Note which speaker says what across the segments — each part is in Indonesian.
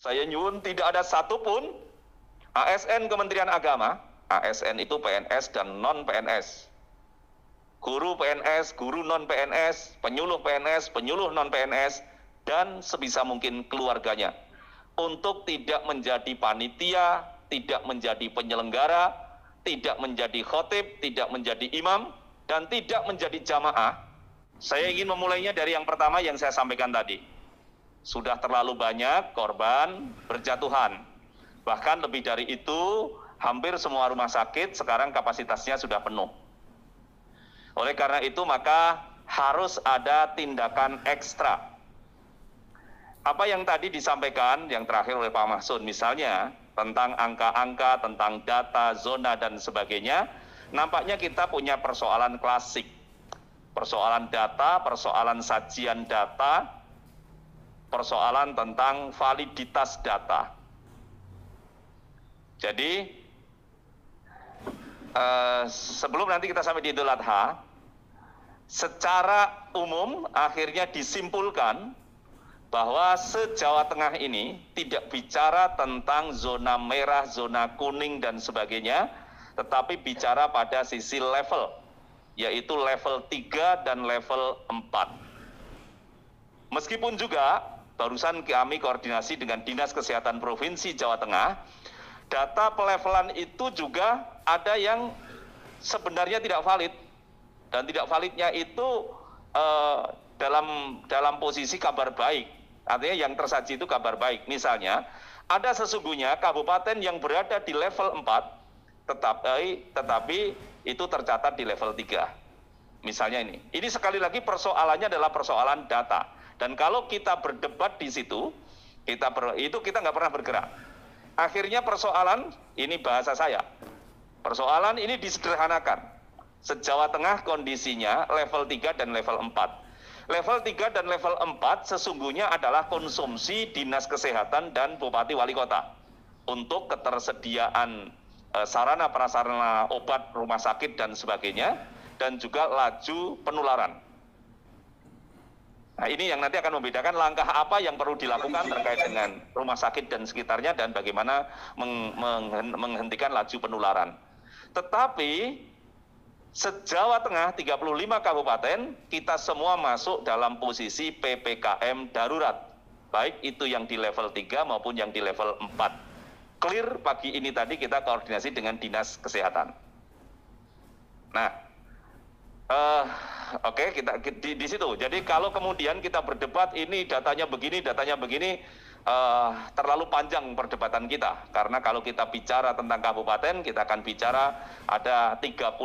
Speaker 1: Saya nyuwun tidak ada satupun ASN Kementerian Agama, ASN itu PNS dan non-PNS, guru PNS, guru non-PNS, penyuluh PNS, penyuluh non-PNS, dan sebisa mungkin keluarganya, untuk tidak menjadi panitia, tidak menjadi penyelenggara, tidak menjadi khotib, tidak menjadi imam, dan tidak menjadi jamaah. Saya ingin memulainya dari yang pertama yang saya sampaikan tadi. Sudah terlalu banyak korban berjatuhan. Bahkan lebih dari itu, hampir semua rumah sakit sekarang kapasitasnya sudah penuh. Oleh karena itu, maka harus ada tindakan ekstra. Apa yang tadi disampaikan, yang terakhir oleh Pak Mahsud, misalnya tentang angka-angka, tentang data, zona, dan sebagainya, nampaknya kita punya persoalan klasik. Persoalan data, persoalan sajian data, persoalan tentang validitas data. Jadi, sebelum nanti kita sampai di Idul Adha, secara umum akhirnya disimpulkan bahwa se-Jawa Tengah ini tidak bicara tentang zona merah, zona kuning, dan sebagainya, tetapi bicara pada sisi level, yaitu level 3 dan level 4. Meskipun juga, barusan kami koordinasi dengan Dinas Kesehatan Provinsi Jawa Tengah, data pelevelan itu juga ada yang sebenarnya tidak valid, dan tidak validnya itu dalam posisi kabar baik. Artinya yang tersaji itu kabar baik. Misalnya, ada sesungguhnya kabupaten yang berada di level 4, tetapi itu tercatat di level 3. Misalnya ini. Ini sekali lagi persoalannya adalah persoalan data. Dan kalau kita berdebat di situ, kita nggak pernah bergerak. Akhirnya persoalan, ini bahasa saya, persoalan ini disederhanakan. Se-Jawa Tengah kondisinya level 3 dan level 4. Level 3 dan level 4 sesungguhnya adalah konsumsi Dinas Kesehatan dan Bupati Wali Kota untuk ketersediaan sarana prasarana obat, rumah sakit, dan sebagainya, dan juga laju penularan. Nah, ini yang nanti akan membedakan langkah apa yang perlu dilakukan terkait dengan rumah sakit dan sekitarnya, dan bagaimana menghentikan laju penularan. Tetapi se-Jawa Tengah 35 kabupaten, kita semua masuk dalam posisi PPKM darurat. Baik itu yang di level 3 maupun yang di level 4. Clear pagi ini tadi kita koordinasi dengan Dinas Kesehatan. Nah, oke, kita di situ. Jadi kalau kemudian kita berdebat ini datanya begini, terlalu panjang perdebatan kita. Karena kalau kita bicara tentang kabupaten, kita akan bicara ada 35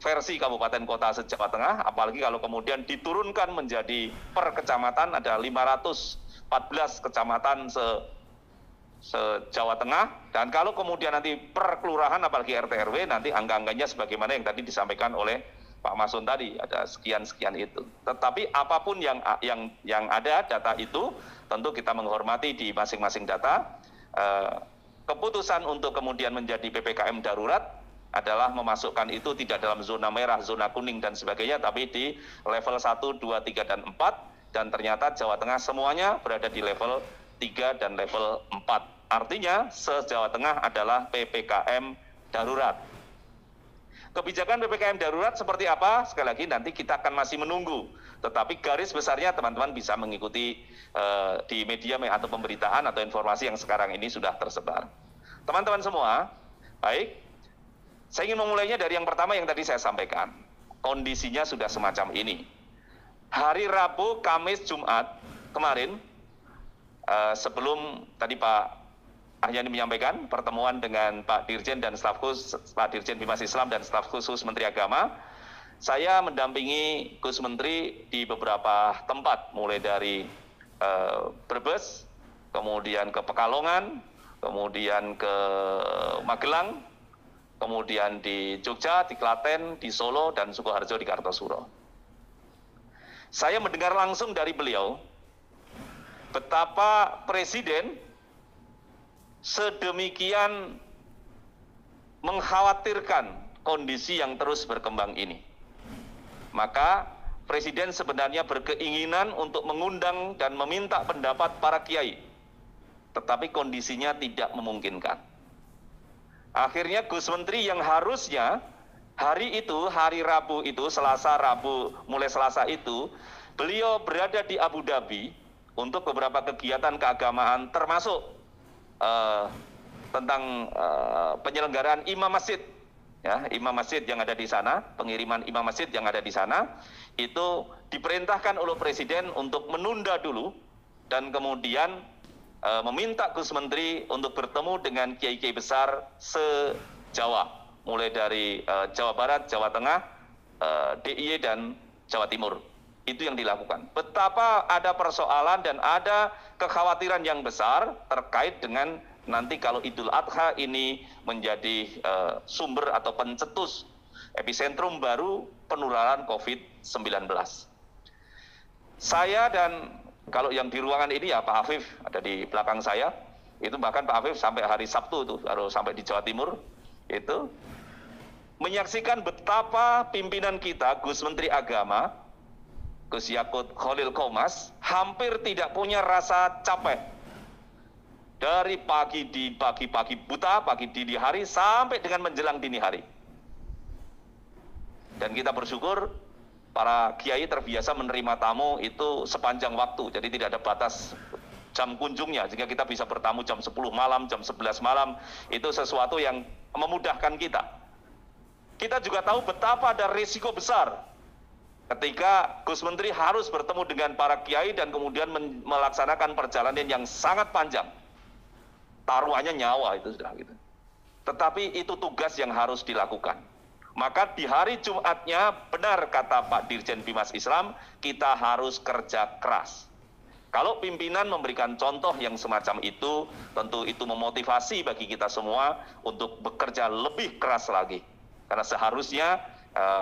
Speaker 1: versi kabupaten kota se-Jawa Tengah, apalagi kalau kemudian diturunkan menjadi per kecamatan, ada 514 kecamatan se-Jawa Tengah, dan kalau kemudian nanti per kelurahan, apalagi RT RW, nanti angka-angkanya sebagaimana yang tadi disampaikan oleh Pak Masun tadi, ada sekian-sekian itu. Tetapi apapun yang ada data itu, tentu kita menghormati di masing-masing data. Keputusan untuk kemudian menjadi PPKM darurat adalah memasukkan itu tidak dalam zona merah, zona kuning, dan sebagainya, tapi di level 1, 2, 3, dan 4, dan ternyata Jawa Tengah semuanya berada di level 3 dan level 4. Artinya, se-Jawa Tengah adalah PPKM darurat. Kebijakan PPKM darurat seperti apa? Sekali lagi nanti kita akan masih menunggu. Tetapi garis besarnya teman-teman bisa mengikuti di media atau pemberitaan atau informasi yang sekarang ini sudah tersebar. Teman-teman semua, baik, saya ingin memulainya dari yang pertama yang tadi saya sampaikan. Kondisinya sudah semacam ini. Hari Rabu, Kamis, Jumat kemarin, sebelum tadi Pak Ahyani menyampaikan pertemuan dengan Pak Dirjen dan staf khusus, Pak Dirjen Bimas Islam dan staf khusus Menteri Agama, saya mendampingi Gus Menteri di beberapa tempat, mulai dari Brebes, kemudian ke Pekalongan, kemudian ke Magelang, kemudian di Jogja, di Klaten, di Solo, dan Sukoharjo, di Kartosuro. Saya mendengar langsung dari beliau betapa Presiden sedemikian mengkhawatirkan kondisi yang terus berkembang ini. Maka Presiden sebenarnya berkeinginan untuk mengundang dan meminta pendapat para kiai tetapi kondisinya tidak memungkinkan. Akhirnya Gus Menteri yang harusnya hari itu, hari Rabu itu, Selasa, Rabu, mulai Selasa itu, beliau berada di Abu Dhabi untuk beberapa kegiatan keagamaan, termasuk tentang penyelenggaraan imam masjid. Ya, imam masjid yang ada di sana, pengiriman imam masjid yang ada di sana, itu diperintahkan oleh Presiden untuk menunda dulu, dan kemudian meminta Gus Menteri untuk bertemu dengan kiai-kiai besar se-Jawa, mulai dari Jawa Barat, Jawa Tengah, DIY dan Jawa Timur. Itu yang dilakukan. Betapa ada persoalan dan ada kekhawatiran yang besar terkait dengan nanti kalau Idul Adha ini menjadi sumber atau pencetus epicentrum baru penularan COVID-19. Saya dan kalau yang di ruangan ini ya Pak Afif ada di belakang saya, itu bahkan Pak Afif sampai hari Sabtu itu baru sampai di Jawa Timur, itu menyaksikan betapa pimpinan kita, Gus Menteri Agama, Gus Yakut Khalil Qomas, hampir tidak punya rasa capek. Dari pagi buta, pagi dini hari, sampai dengan menjelang dini hari. Dan kita bersyukur, para kiai terbiasa menerima tamu itu sepanjang waktu, jadi tidak ada batas jam kunjungnya, sehingga kita bisa bertamu jam 10 malam, jam 11 malam, itu sesuatu yang memudahkan kita. Kita juga tahu betapa ada risiko besar ketika Gus Menteri harus bertemu dengan para kiai dan kemudian melaksanakan perjalanan yang sangat panjang. Taruhannya nyawa itu sudah gitu. Tetapi itu tugas yang harus dilakukan. Maka di hari Jumatnya, benar kata Pak Dirjen Bimas Islam, kita harus kerja keras. Kalau pimpinan memberikan contoh yang semacam itu, tentu itu memotivasi bagi kita semua untuk bekerja lebih keras lagi. Karena seharusnya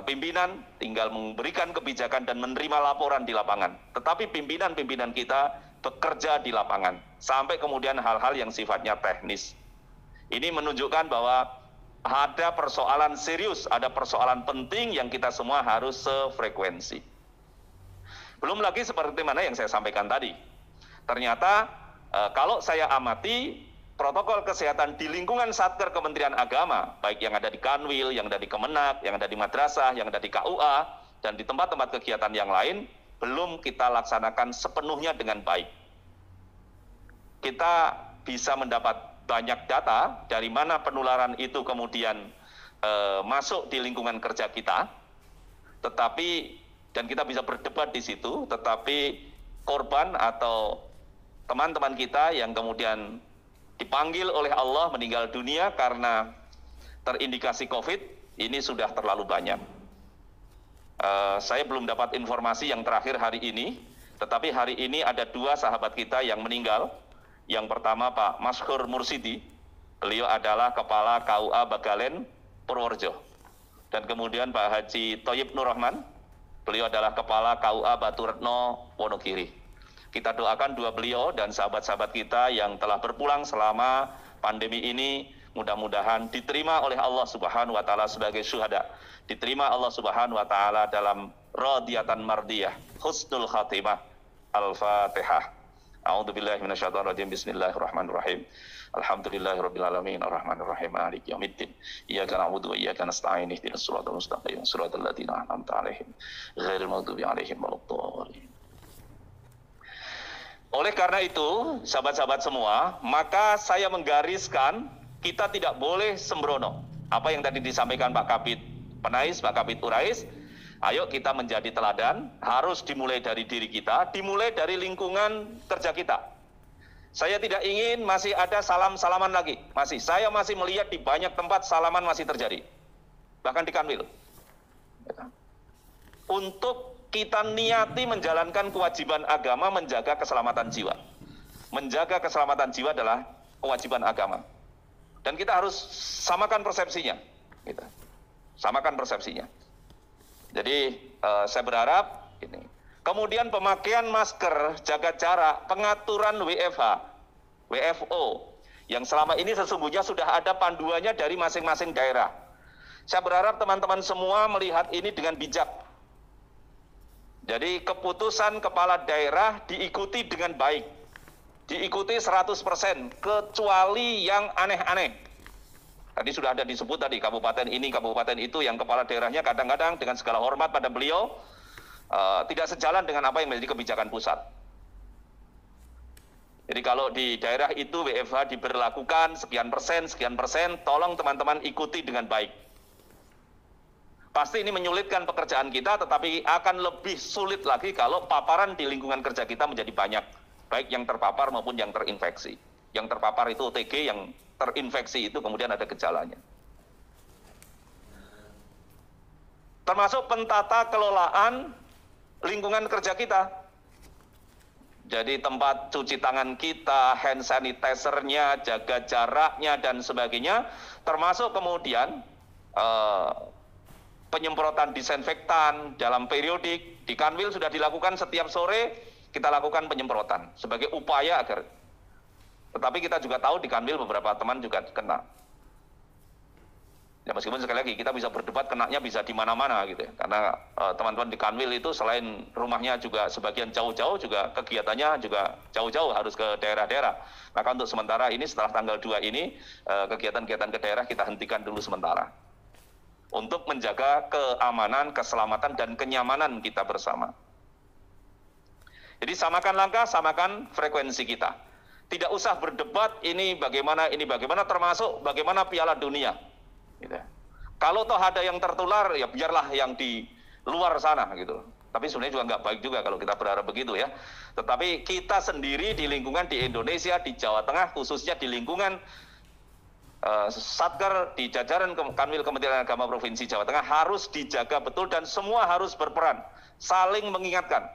Speaker 1: pimpinan tinggal memberikan kebijakan dan menerima laporan di lapangan. Tetapi pimpinan-pimpinan kita bekerja di lapangan, sampai kemudian hal-hal yang sifatnya teknis. Ini menunjukkan bahwa ada persoalan serius, ada persoalan penting yang kita semua harus sefrekuensi. Belum lagi seperti mana yang saya sampaikan tadi. Ternyata kalau saya amati protokol kesehatan di lingkungan Satker Kementerian Agama, baik yang ada di Kanwil, yang ada di Kemenak, yang ada di madrasah, yang ada di KUA, dan di tempat-tempat kegiatan yang lain, belum kita laksanakan sepenuhnya dengan baik. Kita bisa mendapat banyak data dari mana penularan itu kemudian masuk di lingkungan kerja kita, tetapi dan kita bisa berdebat di situ, tetapi korban atau teman-teman kita yang kemudian dipanggil oleh Allah meninggal dunia karena terindikasi COVID ini sudah terlalu banyak. Saya belum dapat informasi yang terakhir hari ini, tetapi hari ini ada 2 sahabat kita yang meninggal. Yang pertama Pak Maskur Mursidi, beliau adalah Kepala KUA Bagalen Purworejo. Dan kemudian Pak Haji Thoyib Nur Rahman, beliau adalah Kepala KUA Batu Retno Wonogiri. Kita doakan 2 beliau dan sahabat-sahabat kita yang telah berpulang selama pandemi ini, mudah-mudahan diterima oleh Allah Subhanahu wa taala sebagai syuhada. Diterima Allah Subhanahu wa taala dalam radiyatan mardiyah, husnul khatimah. Al-Fatihah. A'udzubillahi minasyaitonir rajim. Bismillahirrahmanirrahim. Alhamdulillahirabbil alamin arrahmanirrahim maliki yaumiddin. Iyyaka na'budu wa iyyaka nasta'in ihdinas siratal mustaqim siratal ladzina an'amta 'alaihim ghairil maghdubi 'alaihim waladdallin. Oleh karena itu, sahabat-sahabat semua, maka saya menggariskan kita tidak boleh sembrono. Apa yang tadi disampaikan Pak Kabid Penais, Pak Kabid Urais, ayo kita menjadi teladan, harus dimulai dari diri kita, dimulai dari lingkungan kerja kita. Saya tidak ingin masih ada salam-salaman lagi. Saya masih melihat di banyak tempat salaman masih terjadi. Bahkan di Kanwil. Untuk kita niati menjalankan kewajiban agama menjaga keselamatan jiwa. Menjaga keselamatan jiwa adalah kewajiban agama. Dan kita harus samakan persepsinya. Samakan persepsinya. Jadi saya berharap ini. Kemudian pemakaian masker, jaga jarak, pengaturan WFO yang selama ini sesungguhnya sudah ada panduannya dari masing-masing daerah. Saya berharap teman-teman semua melihat ini dengan bijak. Jadi keputusan kepala daerah diikuti dengan baik. diikuti 100%, kecuali yang aneh-aneh. Tadi sudah ada disebut tadi, kabupaten ini, kabupaten itu, yang kepala daerahnya kadang-kadang dengan segala hormat pada beliau, tidak sejalan dengan apa yang menjadi kebijakan pusat. Jadi kalau di daerah itu WFH diberlakukan sekian persen, tolong teman-teman ikuti dengan baik. Pasti ini menyulitkan pekerjaan kita, tetapi akan lebih sulit lagi kalau paparan di lingkungan kerja kita menjadi banyak, baik yang terpapar maupun yang terinfeksi. Yang terpapar itu OTG, yang terinfeksi itu kemudian ada gejalanya. Termasuk pentata kelolaan lingkungan kerja kita. Jadi tempat cuci tangan kita, hand sanitizer-nya, jaga jaraknya, dan sebagainya, termasuk kemudian penyemprotan disinfektan dalam periodik. Di Kanwil sudah dilakukan setiap sore, kita lakukan penyemprotan sebagai upaya agar. Tetapi kita juga tahu di Kanwil beberapa teman juga kena. Ya meskipun sekali lagi kita bisa berdebat kenanya bisa di mana-mana gitu ya. Karena teman-teman di Kanwil itu selain rumahnya juga sebagian jauh-jauh, juga kegiatannya juga jauh-jauh, harus ke daerah-daerah. Maka untuk sementara ini setelah tanggal 2 ini kegiatan-kegiatan ke daerah kita hentikan dulu sementara. Untuk menjaga keamanan, keselamatan, dan kenyamanan kita bersama. Jadi samakan langkah, samakan frekuensi kita. Tidak usah berdebat ini bagaimana, termasuk bagaimana Piala Dunia. Gitu. Kalau toh ada yang tertular, ya biarlah yang di luar sana gitu. Tapi sebenarnya juga nggak baik juga kalau kita berharap begitu ya. Tetapi kita sendiri di lingkungan di Indonesia, di Jawa Tengah, khususnya di lingkungan Satker, di jajaran Kanwil Kementerian Agama Provinsi Jawa Tengah harus dijaga betul, dan semua harus berperan, saling mengingatkan.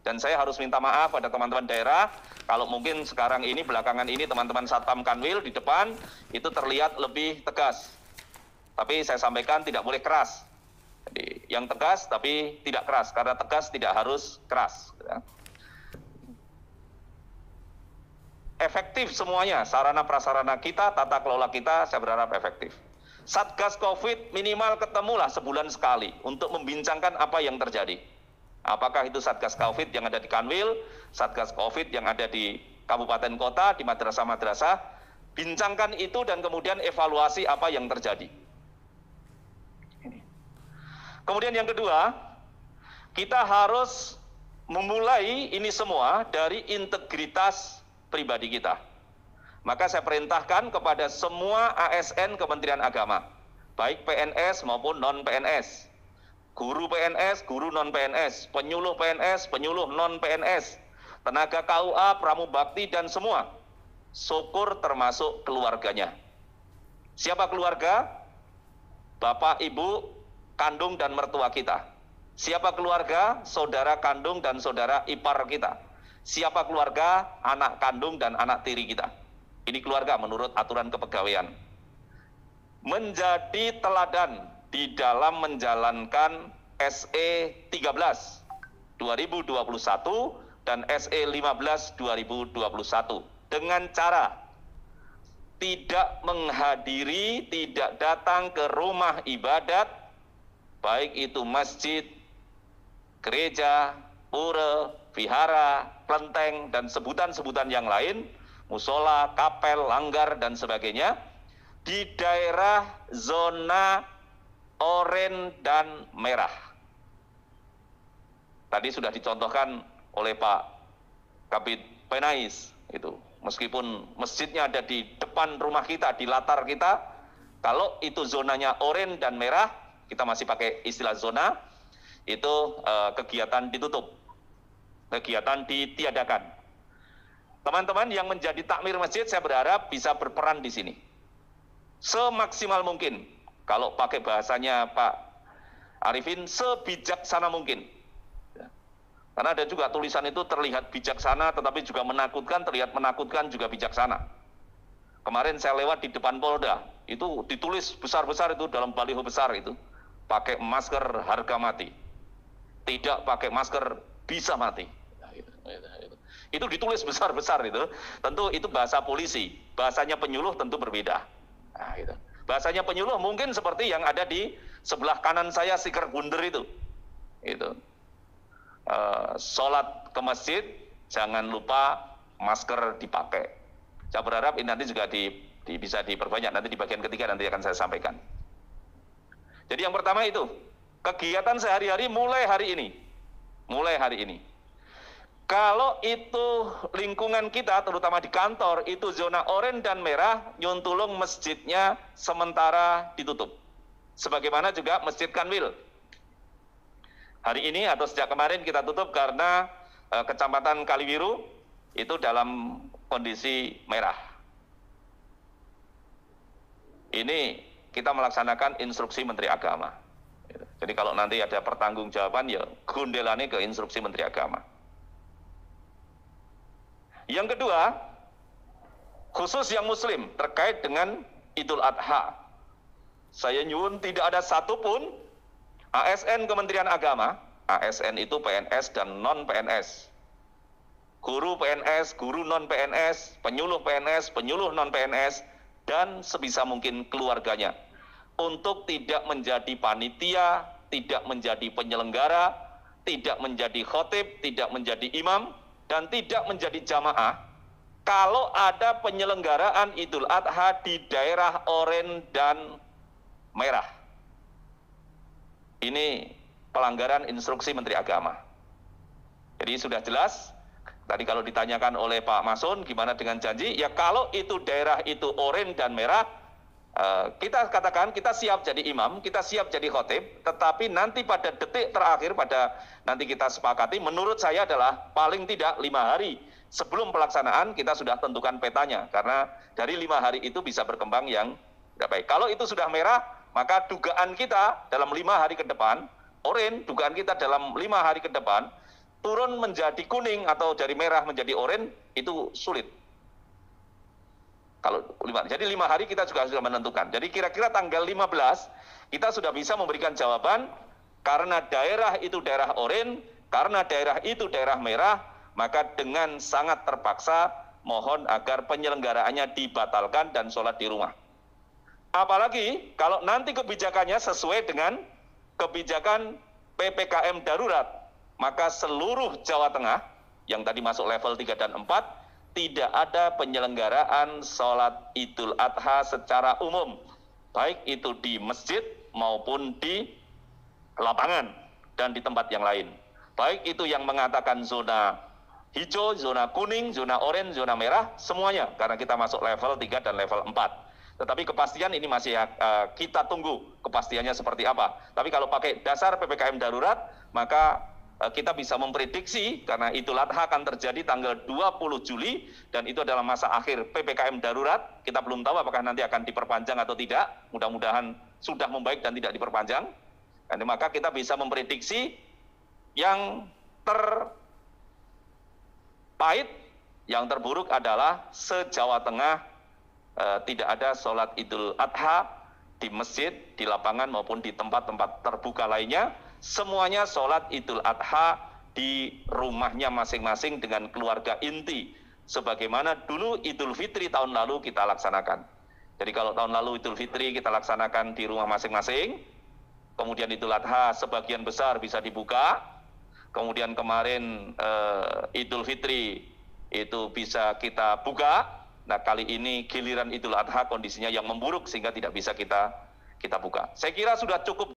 Speaker 1: Dan saya harus minta maaf pada teman-teman daerah, kalau mungkin sekarang ini, belakangan ini teman-teman Satpam Kanwil di depan itu terlihat lebih tegas. Tapi saya sampaikan tidak boleh keras. Jadi yang tegas tapi tidak keras, karena tegas tidak harus keras. Efektif semuanya, sarana prasarana kita, tata kelola kita, saya berharap efektif. Satgas COVID minimal ketemulah sebulan sekali untuk membincangkan apa yang terjadi. Apakah itu Satgas COVID yang ada di Kanwil, Satgas COVID yang ada di kabupaten kota, di madrasah-madrasah, bincangkan itu dan kemudian evaluasi apa yang terjadi. Kemudian yang kedua, kita harus memulai ini semua dari integritas pribadi kita. Maka saya perintahkan kepada semua ASN Kementerian Agama, baik PNS maupun non-PNS, guru PNS, guru non-PNS, penyuluh PNS, penyuluh non-PNS, tenaga KUA, pramubakti, dan semua, syukur termasuk keluarganya. Siapa keluarga? Bapak, Ibu, kandung dan mertua kita. Siapa keluarga? Saudara kandung dan saudara ipar kita. Siapa keluarga? Anak kandung dan anak tiri kita. Ini keluarga menurut aturan kepegawaian. Menjadi teladan di dalam menjalankan SE 13 2021 dan SE 15 2021 dengan cara tidak menghadiri, tidak datang ke rumah ibadat, baik itu masjid, gereja, pura, vihara, kelenteng, dan sebutan-sebutan yang lain, musola, kapel, langgar, dan sebagainya, di daerah zona oranye dan merah. Tadi sudah dicontohkan oleh Pak Kabid Penais, itu. Meskipun masjidnya ada di depan rumah kita, di latar kita, kalau itu zonanya oranye dan merah, kita masih pakai istilah zona, itu kegiatan ditutup, kegiatan ditiadakan. Teman-teman yang menjadi takmir masjid, saya berharap bisa berperan di sini semaksimal mungkin. Kalau pakai bahasanya Pak Arifin, sebijaksana mungkin. Karena ada juga tulisan itu terlihat bijaksana, tetapi juga menakutkan, terlihat menakutkan juga bijaksana. Kemarin saya lewat di depan Polda, itu ditulis besar-besar itu dalam baliho besar itu, pakai masker harga mati, tidak pakai masker bisa mati. Itu ditulis besar-besar itu. Tentu itu bahasa polisi, bahasanya penyuluh tentu berbeda. Nah, gitu. Bahasanya penyuluh mungkin seperti yang ada di sebelah kanan saya, stiker bunder itu. Sholat ke masjid, jangan lupa masker dipakai. Saya berharap ini nanti juga bisa diperbanyak, nanti di bagian ketiga nanti akan saya sampaikan. Jadi yang pertama itu, kegiatan sehari-hari mulai hari ini. Mulai hari ini. Kalau itu lingkungan kita, terutama di kantor, itu zona oranye dan merah, Nyuntulung masjidnya sementara ditutup. Sebagaimana juga Masjid Kanwil. Hari ini atau sejak kemarin kita tutup karena Kecamatan Kaliwiru itu dalam kondisi merah. Ini kita melaksanakan instruksi Menteri Agama. Jadi kalau nanti ada pertanggungjawaban, ya gundelane ke instruksi Menteri Agama. Yang kedua, khusus yang Muslim terkait dengan Idul Adha. Saya nyuwun tidak ada satupun ASN Kementerian Agama, ASN itu PNS dan non-PNS, guru PNS, guru non-PNS, penyuluh PNS, penyuluh non-PNS, dan sebisa mungkin keluarganya, untuk tidak menjadi panitia, tidak menjadi penyelenggara, tidak menjadi khotib, tidak menjadi imam, dan tidak menjadi jamaah, kalau ada penyelenggaraan Idul Adha di daerah oranye dan merah. Ini pelanggaran instruksi Menteri Agama. Jadi sudah jelas, tadi kalau ditanyakan oleh Pak Masun, gimana dengan janji? Ya kalau itu daerah itu oranye dan merah, kita katakan kita siap jadi imam, kita siap jadi khotib, tetapi nanti pada detik terakhir, nanti kita sepakati, menurut saya adalah paling tidak 5 hari sebelum pelaksanaan kita sudah tentukan petanya, karena dari 5 hari itu bisa berkembang yang tidak baik. Kalau itu sudah merah, maka dugaan kita dalam 5 hari ke depan, oranye, dugaan kita dalam 5 hari ke depan, turun menjadi kuning atau dari merah menjadi oranye, itu sulit. Jadi 5 hari kita juga sudah menentukan. Jadi kira-kira tanggal 15 kita sudah bisa memberikan jawaban, karena daerah itu daerah oranye, karena daerah itu daerah merah, maka dengan sangat terpaksa mohon agar penyelenggaraannya dibatalkan dan sholat di rumah. Apalagi kalau nanti kebijakannya sesuai dengan kebijakan PPKM darurat, maka seluruh Jawa Tengah yang tadi masuk level 3 dan 4, tidak ada penyelenggaraan sholat Idul Adha secara umum, baik itu di masjid maupun di lapangan dan di tempat yang lain. Baik itu yang mengatakan zona hijau, zona kuning, zona oranye, zona merah, semuanya, karena kita masuk level 3 dan level 4. Tetapi kepastian ini masih kita tunggu kepastiannya seperti apa. Tapi kalau pakai dasar PPKM darurat, maka kita bisa memprediksi, karena Idul Adha akan terjadi tanggal 20 Juli, dan itu adalah masa akhir PPKM darurat. Kita belum tahu apakah nanti akan diperpanjang atau tidak. Mudah-mudahan sudah membaik dan tidak diperpanjang. Dan maka kita bisa memprediksi yang terpahit, yang terburuk adalah se-Jawa Tengah tidak ada sholat Idul Adha di masjid, di lapangan maupun di tempat-tempat terbuka lainnya. Semuanya sholat Idul Adha di rumahnya masing-masing dengan keluarga inti, sebagaimana dulu Idul Fitri tahun lalu kita laksanakan. Jadi kalau tahun lalu Idul Fitri kita laksanakan di rumah masing-masing, kemudian Idul Adha sebagian besar bisa dibuka, kemudian kemarin Idul Fitri itu bisa kita buka. Nah kali ini giliran Idul Adha kondisinya yang memburuk sehingga tidak bisa kita buka. Saya kira sudah cukup.